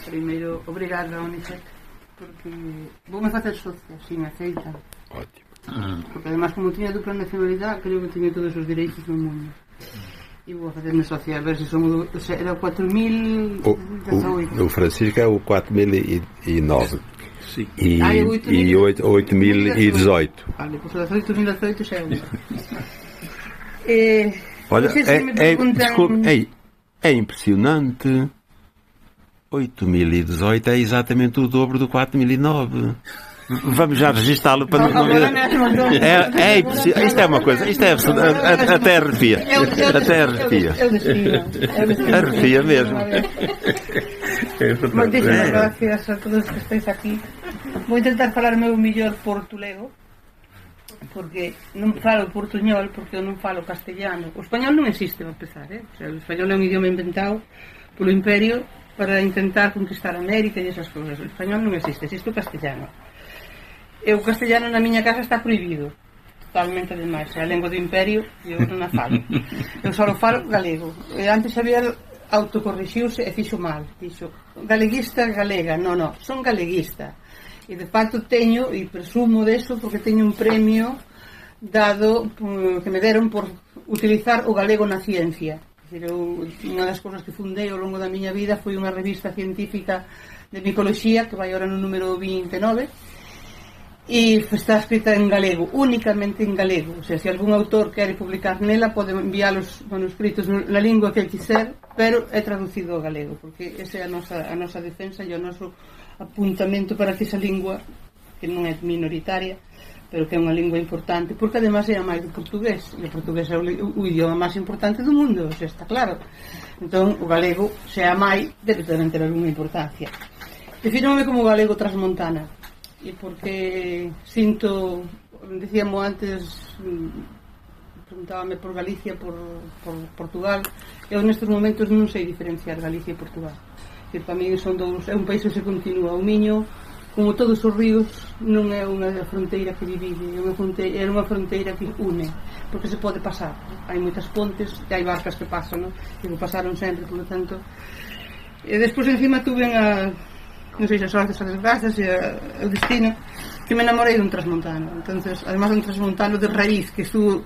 primeiro obrigada a Unicef porque voume facer socia, si me aceitan. Ótimo. Porque además como tiña dupla nacionalidade creo que tiña todos os dereitos do mundo e vou a facerme socia a ver se somos era 4.018. O Francisco é o 4.009 Sim. e 8.018. Vale, pois o 8.018 xa é un. Olha, desculpe, é impressionante. 8.018 é exatamente o dobro do 4.009. Vamos já registá-lo para não ver. Isto é uma coisa, isto é até arrepia. Até arrepia. Arrepia mesmo. Moitísimas gracias a todos que estáis aquí. Vou intentar falar meu mellor portulego porque non falo portuñol porque eu non falo castellano. O español non existe, a empezar, O sea, o español é un idioma inventado polo Imperio para intentar conquistar América e esas cousas. O español non existe, existe o castellano. E o castellano na miña casa está prohibido totalmente, ademais, é a lengua do Imperio e eu non a falo. Eu só falo galego. E antes Xavier autocorrixiuse e fixo mal, dixo galeguista galega, non, son galeguista e de facto teño, e presumo deso porque teño un premio dado que me deron por utilizar o galego na ciencia. Unha das cousas que fundei ao longo da miña vida foi unha revista científica de micoloxía que vai ahora no número 29 e está escrita en galego, únicamente en galego. O sea, se algún autor quere publicar nela pode enviar os manuscritos na lingua que quiser, pero é traducido ao galego porque esa é a nosa defensa e o noso apuntamento para que esa lingua, que non é minoritaria pero que é unha lingua importante porque además é a máis do portugués e o portugués é o idioma máis importante do mundo, o sea, está claro. Entón o galego, se é a máis, debe tamén ter alguna importancia. Defínome como galego transmontana e porque sinto, dicíamos antes, preguntábame por Galicia, por Portugal. Eu nestes momentos non sei diferenciar Galicia e Portugal, que para mí son dous, é un país que se continúa. O Miño, como todos os ríos, non é unha fronteira que divide, é unha fronteira que une, porque se pode pasar. Hai moitas pontes e hai barcas que pasan, que pasaron sempre, por lo tanto. E despois encima tuve non sei se as sortes, as desgracias e o destino, que me enamorei dun transmontano. Entonces, además dun transmontano de raíz, que estuvo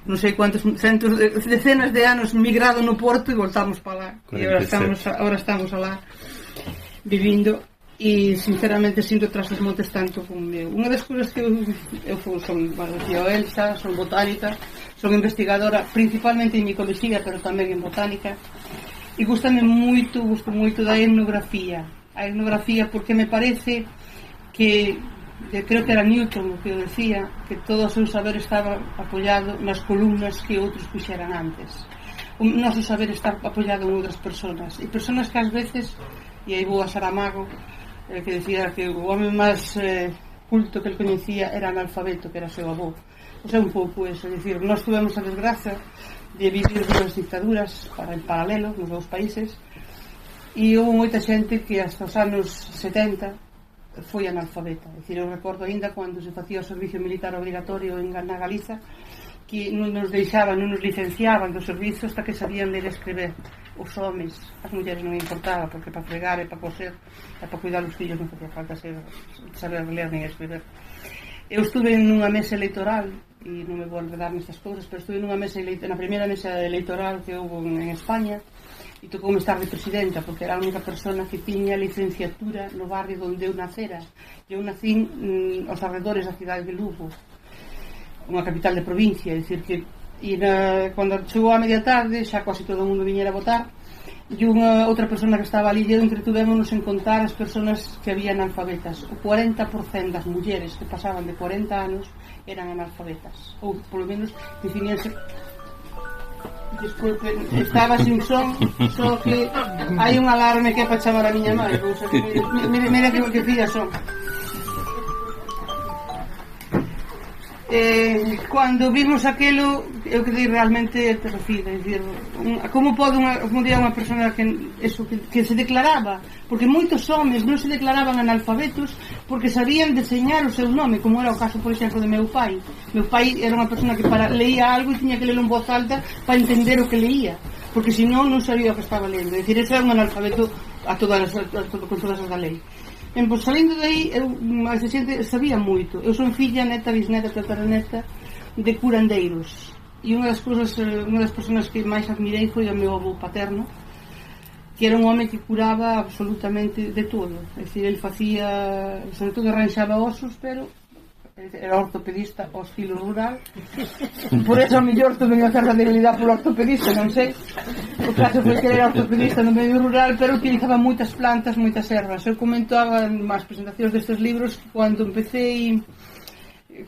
non sei cuántos centos, decenas de anos migrado no Porto e voltamos para lá. E agora estamos alá vivindo e sinceramente sinto tras dos montes tanto como meu. Unha das cousas que eu son, decía Elsa, son botánica, son investigadora principalmente en micoloxía, pero tamén en botánica, e gusto moito da etnografía. A etnografía porque me parece que creo que era Newton o que decía que todo o seu saber estaba apoiado nas columnas que outros puxeran antes. O noso saber está apoiado en outras personas e personas que ás veces, e aí vou a Saramago, que decía que o home máis culto que el coñecía era analfabeto, que era seu avó. O sea, un pouco eso, é dicir, nós tuvemos a desgraza de vivir duas dictaduras en paralelo nos dous países e houve moita xente que hasta os anos 70 foi analfabeta. É dicir, eu recordo ainda cando se facía o servicio militar obrigatorio na Galiza que non nos deixaban, non nos licenciaban do servizo hasta que sabían ler e escrever. Os homes, as mulleres non importaba porque para fregar e para coser e para cuidar os fillos non facía falta saber ler nem escrever. Eu estuve nunha mesa electoral e non me vou enredar nestas cousas, pero estuve nunha mesa na primeira mesa electoral que houve en España e tocoume estar de presidenta porque era a única persona que tiña licenciatura no barrio onde eu nacera. Eu nacín aos arredores da cidade de Lugo, unha capital de provincia, é dicir que cando chegou a media tarde xa quase todo o mundo viñera a votar e unha outra persona que estaba ali e entretuvémonos en contar as persoas que habían analfabetas. O 40% das mulleres que pasaban de 40 anos eran analfabetas, ou polo menos definíanse. Disculpe, estaba sin son, só que hai un alarme que é para chamar a miña mãe. Mira que fillas son. Cando vimos aquilo, eu quedei realmente terrorida. É dicir, como pode unha persona que se declaraba, porque moitos homes non se declaraban analfabetos porque sabían deseñar o seu nome, como era o caso, por exemplo, de meu pai. Meu pai era unha persona que leía algo e tiña que ler en voz alta para entender o que leía, porque senón non sabía o que estaba lendo. É dicir, ese era un analfabeto con todas as da lei. Pois salindo de aí, eu máis de xente sabía moito. Eu son filla, neta, bisneta, tataraneta de curandeiros, e unha das persoas que máis admirei foi o meu avó paterno, que era un home que curaba absolutamente de todo. É dicir, ele facía, sobre todo arranxaba osos, pero era ortopedista ao estilo rural. Por eso a mellor tuve unha certa debilidade polo ortopedista, non sei. O caso foi que era ortopedista no medio rural, pero utilizaba moitas plantas, moitas ervas. Eu comentaba nas presentacións destes libros que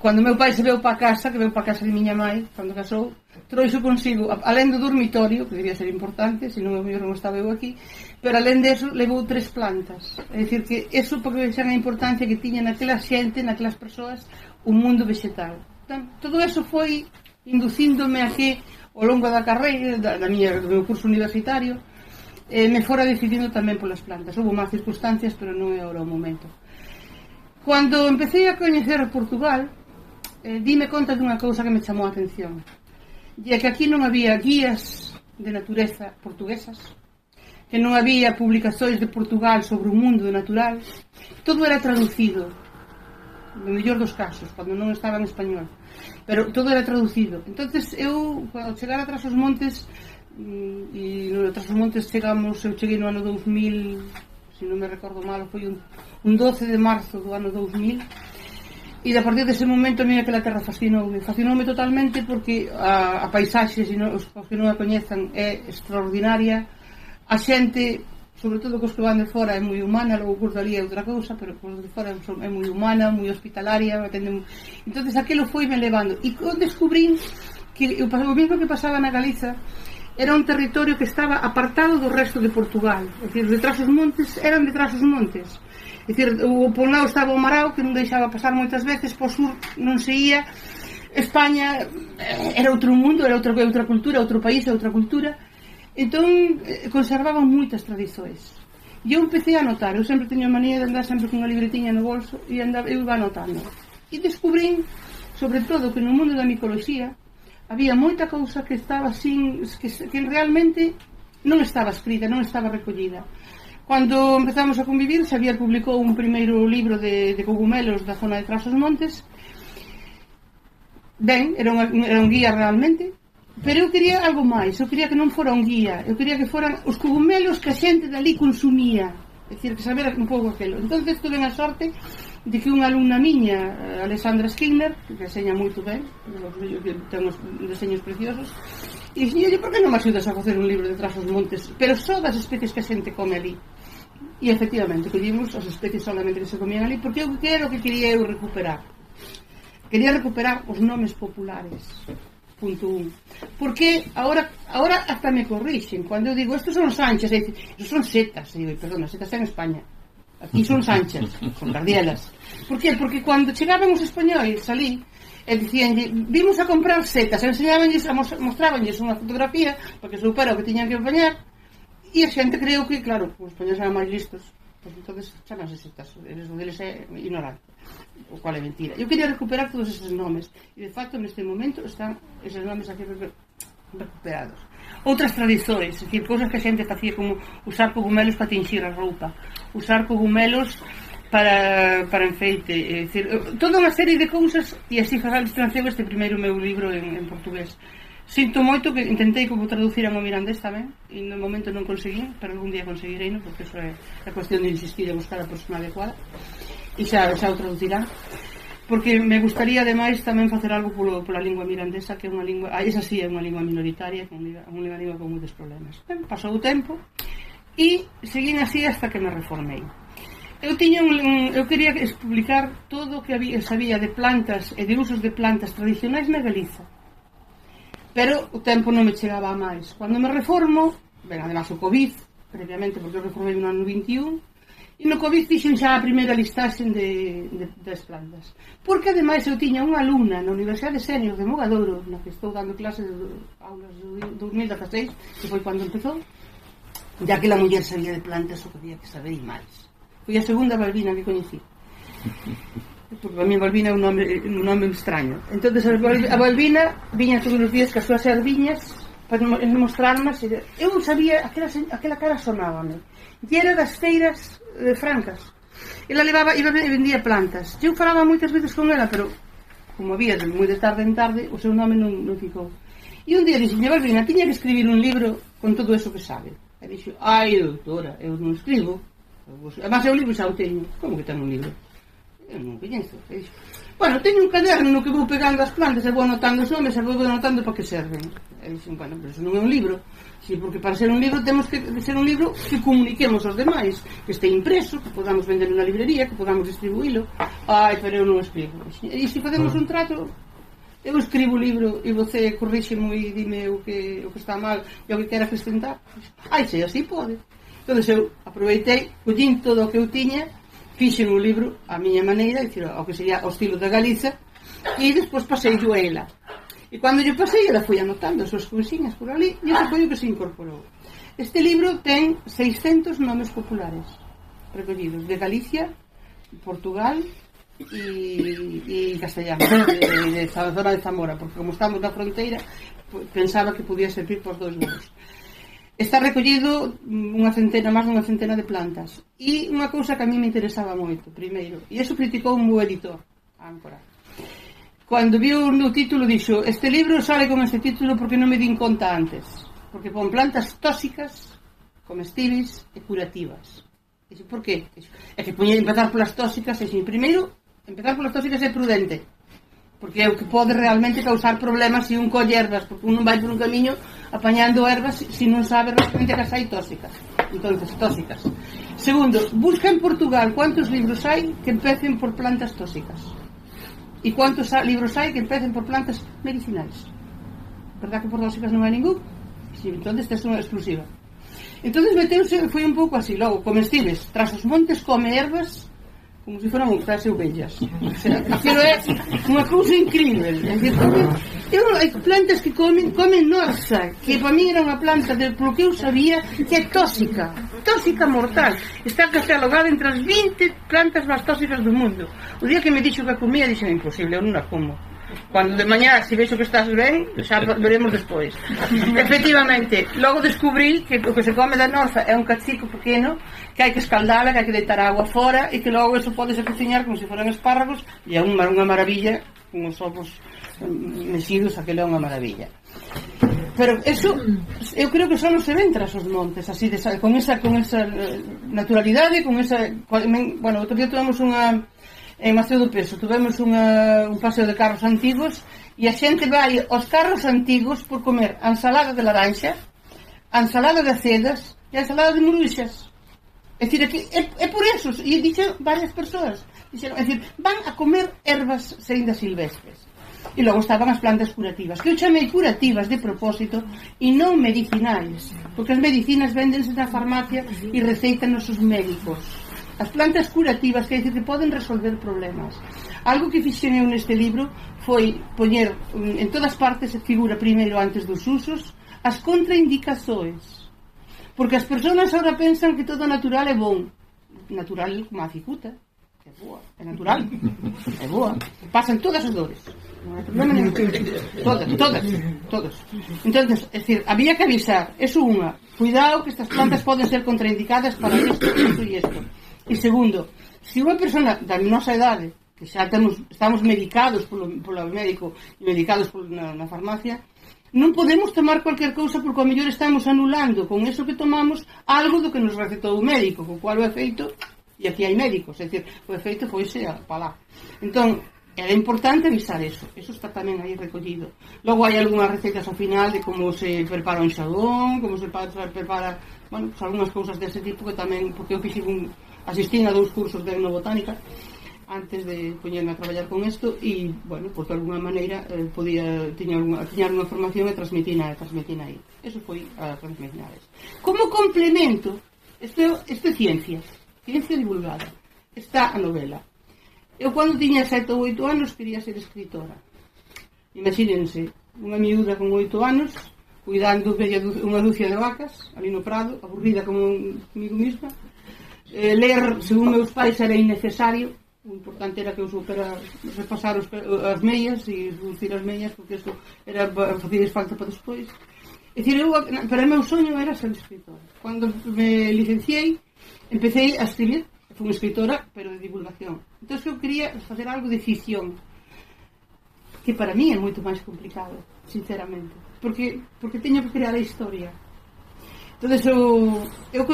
cando meu pai se veu para casa, que veu para casa de miña mãe, cando casou, trouxe consigo, alén do dormitorio, que debía ser importante, senón eu non estaba eu aquí, pero alén deso levou 3 plantas. É dicir, que eso porque vexan a importancia que tiña naquela xente, naquelas persoas, o mundo vegetal. Entón, todo eso foi inducíndome a que, ao longo da carreira, do meu curso universitario, me fora decidindo tamén polas plantas. Houve máis circunstancias, pero non é agora o momento. Cando empecé a coñecer Portugal, dime conta dunha cousa que me chamou a atención, e é que aquí non había guías de natureza portuguesas, que non había publicacións de Portugal sobre o mundo natural, todo era traducido, no mellor dos casos, cando non estaba en español, pero todo era traducido. Entonces eu, ao chegar a Trás-os-Montes, e no Trás-os-Montes eu cheguei no ano 2000, se non me recordo mal, foi un 12 de marzo do ano 2000, e a partir dese momento a mí aquela terra fascinoume totalmente, porque a paisaxe, os que non a coñezan, é extraordinaria. A xente, sobre todo cos que van de fora, é moi humana, logo curto ali é outra cousa, pero cos de fora é moi humana, moi hospitalaria, entonces aquilo foi me levando, e descubrín que o mesmo que pasaba na Galiza, era un territorio que estaba apartado do resto de Portugal. É dicir, de Trás-os-Montes eran de Trás-os-Montes. É dicir, por un lado estaba o Marao, que non deixaba pasar moitas veces, por sur non se ia. España era outro mundo, era outra cultura, outro país, outra cultura. Entón, conservaban moitas tradições. E eu empecé a anotar. Eu sempre teño a manía de andar sempre con unha libretiña no bolso, e eu iba anotando. E descubrín, sobre todo, que no mundo da micoloxía había moita cousa que estaba que realmente non estaba escrita, non estaba recollida. Cando empezamos a convivir, Xavier publicou un primeiro libro de cogumelos da zona de Trás-os-Montes. Ben, era un guía realmente, pero eu quería algo máis. Eu quería que non fora un guía, eu quería que foran os cogumelos que a xente dali consumía, é dicir, que saber un pouco aquilo. Entón tuve a sorte de que unha alumna miña, Alessandra Skinner, que deseña moito ben, que ten uns deseños preciosos, e dixen, por que non me axudas a facer un libro de Trás-os-Montes, pero só das especies que a xente come ali? E efectivamente, collimos as especies solamente que se comían ali, porque eu quería eu recuperar. Quería recuperar os nomes populares, punto 1. Porque ahora hasta me corrixen, cando eu digo, estos son sanchas, e dicen, estos son setas, e digo, perdona, setas en España. Aquí son sanchas, son gardielas. Por qué? Porque cando chegaban os españois ali, e dicían, vimos a comprar setas, mostrábanlles unha fotografía para que soupera o que tiñan que apañar, e a xente creo que, claro, os españois eran máis listos, pois entonces chamanse setas, eles é ignorante, o cual é mentira. Eu quería recuperar todos eses nomes, e de facto neste momento están eses nomes aquí recuperados. Outras tradições, é dicir, cousas que a xente facía, como usar cogumelos para tinxir a roupa, usar cogumelos para enfeite, é dicir, toda unha serie de cousas, e así nanceu este primeiro meu libro en portugués. Sinto moito que intentei como traducir ao mirandés tamén, e no momento non conseguí, pero algún día conseguirei, non? Porque eso é a cuestión de insistir e buscar a persona adecuada, e xa o traducirá. Porque me gustaría ademais tamén facer algo pola lingua mirandesa, que é unha lingua, esa sí é unha lingua minoritaria, que é unha lingua con moitos problemas. Ben, pasou o tempo e seguín así hasta que me reformei. Eu quería explicar todo o que sabía de plantas e de usos de plantas tradicionais na Galiza, pero o tempo non me chegaba a máis. Cando me reformo, ben, además o COVID, previamente, porque eu reformei no ano 21, e no COVID fixen xa a primeira listaxe das plantas, porque ademais eu tiña unha alumna na Universidade Sénior de Mogadouro, na que estou dando clases de aulas de 2016, que foi cando empezou, e aquela muller sabía de plantas o que había que saber e máis. Foi a segunda Balbina que coñecí, porque a mí Balbina é un nome extraño. Entonces a Balbina viña todos os días cas súas erviñas para mostrarme, eu sabía, aquela cara sonábame, e era das feiras francas. Ela iba e vendía plantas. Eu falaba moitas veces con ela, pero como había moi de tarde en tarde, o seu nome non ficou. E un día dixen, Balbina, tiña que escribir un libro con todo eso que sabe. E dixo, ai, doutora, eu non escribo. Además, eu libro xa o teño. Como que ten un libro? Eu non coñezo. E dixo, bueno, teño un caderno no que vou pegando as plantas e vou anotando os nomes e vou anotando para que serven. E dixen, bueno, pero eso non é un libro. Sí, porque para ser un libro temos que ser un libro que comuniquemos aos demais, que este impreso, que podamos vender na librería, que podamos distribuílo. Ai, pero eu non escribo. E se facemos un trato, eu escribo o libro e você corríxemo e dime o que está mal e o que quer acrescentar. Ai, se así pode. Entón eu aproveitei, collín todo o que eu tiña, fixen o libro a miña maneira, dicir, ao que sería o estilo da Galiza, e despois pasei yo a ela. E cando yo pasei, ela foi anotando as súas cousiñas por ali, e iso foi o que se incorporou. Este libro ten 600 nomes populares recollidos de Galicia, Portugal e castellano, de zona de Zamora, porque como estamos na fronteira, pensaba que podía servir por dos lados. Está recollido máis dunha centena de plantas. E unha cousa que a mí me interesaba moito, primeiro, e iso criticou un bo editor, Áncora. Cando viu o título dixo, este libro sale con este título porque non me din conta antes, porque pon plantas tóxicas, comestíveis e curativas. Dixo, por qué? É que poñer empezar polas tóxicas, e primeiro, empezar polas tóxicas é prudente, porque é o que pode realmente causar problemas se un colle ervas, porque un non vai por un camiño apañando ervas se non sabe realmente que as hai tóxicas. Entonces, tóxicas. Segundo, busca en Portugal cuántos libros hai que empecen por plantas tóxicas e cuántos libros hai que empecen por plantas medicinais. Verdad que por tóxicas non hai ningún? Sí, entonces esta é unha exclusiva. Entonces meteuse, foi un pouco así. Logo, comestibles, tras os montes come ervas como se foran frase ovellas. O sea, aquilo é unha cousa incrível. Hai plantas que comen norsa, que para mí era unha planta, polo que eu sabía, que é tóxica mortal. Está catalogada entre as 20 plantas máis tóxicas do mundo. O día que me dixo que a comía, dixo, imposible, eu non a como. Cando de mañá, se vexo que estás ben, xa veremos despois. Efectivamente, logo descubrí que o que se come da norza é un cachico pequeno, que hai que escaldala, que hai que deitar agua fora, e que logo eso podese cociñar como se foran espárragos, e é unha maravilla, con os ovos mexidos, aquilo é unha maravilla. Pero eso, eu creo que só non se ven tras os montes, así, con esa naturalidade, con esa... Bueno, outro día tuvemos en Maceo do Peso, tuvemos un paseo de carros antigos e a xente vai aos carros antigos por comer a ensalada de laranxa, a ensalada de acedas e a ensalada de moruxas. É dicir, é por eso, e dixen varias persoas, é dicir, van a comer ervas seidas silvestres. E logo estaban as plantas curativas, que eu chamei curativas de propósito e non medicinais, porque as medicinas véndense na farmacia e receitan os médicos. As plantas curativas, quer dizer que poden resolver problemas. Algo que fixen eu neste libro foi poñer en todas partes, figura primeiro antes dos usos, as contraindicações. Porque as persoas agora pensan que todo natural é bom. Natural como a cicuta, é boa, é natural, é boa. Pasan todas as dores. Non hai problema nenhum. Todas. Entonces, é dicir, había que avisar. Eso unha. Cuidado que estas plantas poden ser contraindicadas para isto e isto. E segundo, se unha persona da nosa idade, que xa estamos medicados polo médico e medicados na farmacia, non podemos tomar cualquier cousa porque ao mellor estamos anulando con eso que tomamos algo do que nos recetou o médico, co cual o efeito, e aquí hai médicos, é dicir, o efeito foise para lá. Entón, era importante avisar eso está tamén aí recollido. Logo hai algunhas receitas ao final de como se prepara un xabón, como se prepara, bueno, pues algunhas cousas dese tipo que tamén, porque eu asistí a 2 cursos de etnobotánica antes de poñerme a traballar con isto e, bueno, por de alguna maneira tiña unha formación e transmitina aí. Eso foi a transmitina. Como complemento, isto é ciencia divulgada. Está a novela. Eu cando tiña 7 ou 8 anos quería ser escritora. Imagínense, unha miúda con 8 anos cuidando unha dúcia de vacas ali no prado, aburrida como comigo mesma. Ler, según meus pais, era innecesario. O importante era que eu supera repasar as meias e reducir as meias, porque isto era facilles falta para despois. É dicir, pero o meu soño era ser escritora. Cando me licenciei, empecé a escribir. Fui unha escritora, pero de divulgación. Entón eu quería facer algo de ficción, que para mí é moito máis complicado, sinceramente, porque teño que crear a historia. Entón eu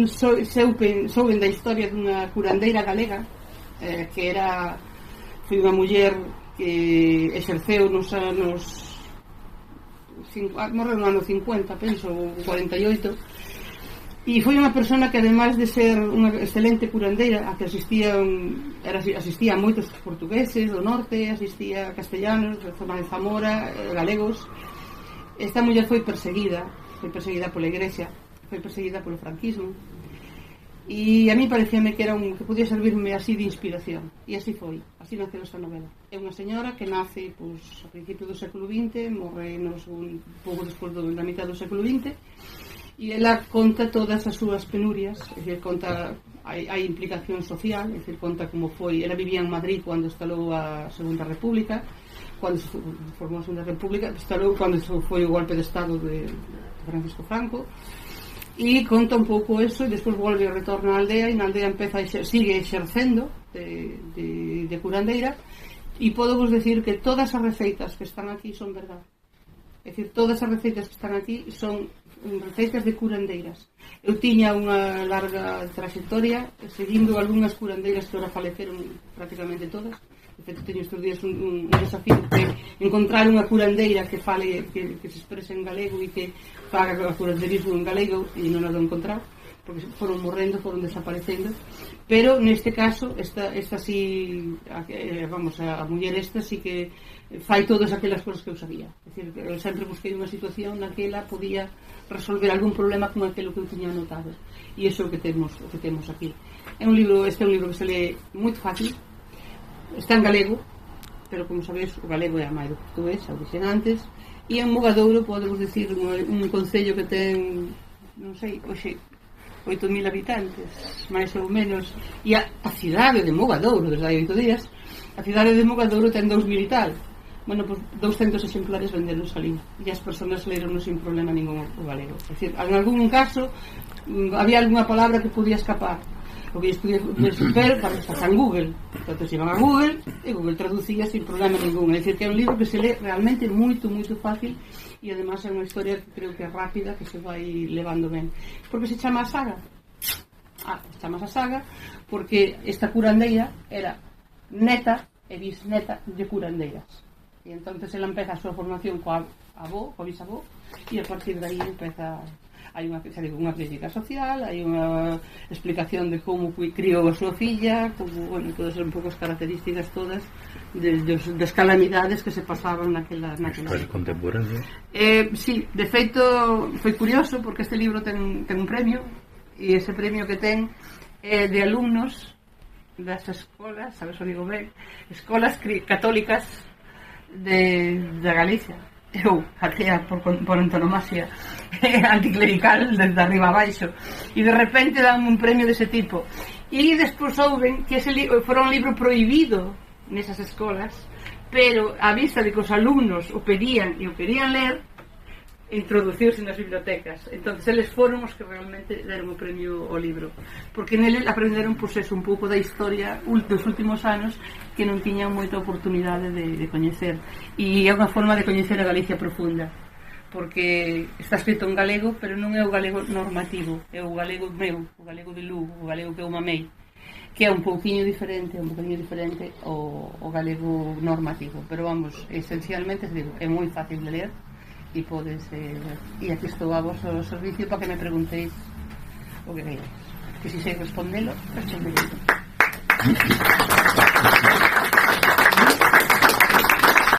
souben da historia dunha curandeira galega, que foi unha muller que exerceu nos anos morreu no ano 50, penso, 48, e foi unha persona que ademais de ser unha excelente curandeira, a que asistía a moitos portugueses do norte, asistía a castellanos da zona de Zamora, galegos. Esta muller foi perseguida pola Igrexa, foi perseguida polo franquismo, e a mí parecíame que que podía servirme así de inspiración, e así foi, así naceu esta novela. É unha señora que nace a principios do século XX, morre un pouco despois da mitad do século XX, e ela conta todas as súas penurias, é dicir, conta hai implicación social, é dicir, conta como foi. Ela vivía en Madrid cando instalou a Segunda República, cando se formou a Segunda República, instalou cando foi o golpe de Estado de Francisco Franco, e conta un pouco eso, e despois volve e retorna á aldea, e na aldea sigue exercendo de curandeira, e podo vos decir que todas as receitas que están aquí son verdade. É dicir, todas as receitas que están aquí son receitas de curandeiras. Eu tiña unha larga trayectoria seguindo algunhas curandeiras que ahora faleceron prácticamente todas. De feito, teño estes días un desafío de encontrar unha curandeira que fale, que se exprese en galego e que faga o curanderismo en galego, e non a do encontrar, porque foron morrendo, foron desaparecendo. Pero neste caso, esta sí, a muller esta sí que fai todas aquelas cosas que eu sabía. É dicir, eu sempre busquei unha situación na que ela podía resolver algún problema con aquilo que eu tiña anotado, e iso é o que temos aquí. Este é un libro que se lee moito fácil, está en galego, pero como sabedes o galego é a máis do portugués, xa o dixen antes, e en Mogadouro podemos decir un concello que ten, non sei, hoxe 8.000 habitantes, máis ou menos, e a cidade de Mogadouro, desde hai 8 días, a cidade de Mogadouro ten 2.000 e tal. Bueno, pues 200 exemplares venderos ali, e as persoas leeron sin problema ningún o galego. É dicir, en algún caso había algunha palabra que podía escapar, o que estudié para sacar en Google. Entonces iban a Google e Google traducía sin problema ningún. É dicir, que é un libro que se lee realmente moito fácil, e además é unha historia que creo que é rápida, que se vai levando ben. Por que se chama a saga? Se chama a saga porque esta curandeira era neta e bisneta de curandeiras. E entonces ela empeza a súa formación coa bisavó, e a partir de aí hai unha crítica social, hai unha explicación de como criou a súa filla, como, bueno, todas un pouco as características todas das calamidades que se pasaban naquela historia contemporánea. Sí, de feito foi curioso porque este libro ten un premio, e ese premio que ten é de alumnos das escolas, sabes o digo ben, escolas católicas da Galicia. Eu, aquea por antonomasia anticlerical desde arriba abaixo, e de repente dan un premio dese tipo, e despois souben que ese fora un libro prohibido nesas escolas, pero a vista de que os alumnos o pedían e o querían ler, introducirse nas bibliotecas. Entonces eles foron os que realmente deron o premio ao libro, porque nele aprenderon un pouco da historia dos últimos anos que non tiñan moita oportunidade de coñecer, e é unha forma de coñecer a Galicia profunda, porque está escrito en galego, pero non é o galego normativo, é o galego meu, o galego de Lugo, o galego que eu mamei, que é un pouquinho diferente ao galego normativo, pero vamos, esencialmente é moi fácil de ler, e podes e aquí estou a vosso servicio para que me preguntéis o que queráis, que si sei respondelo, responderei.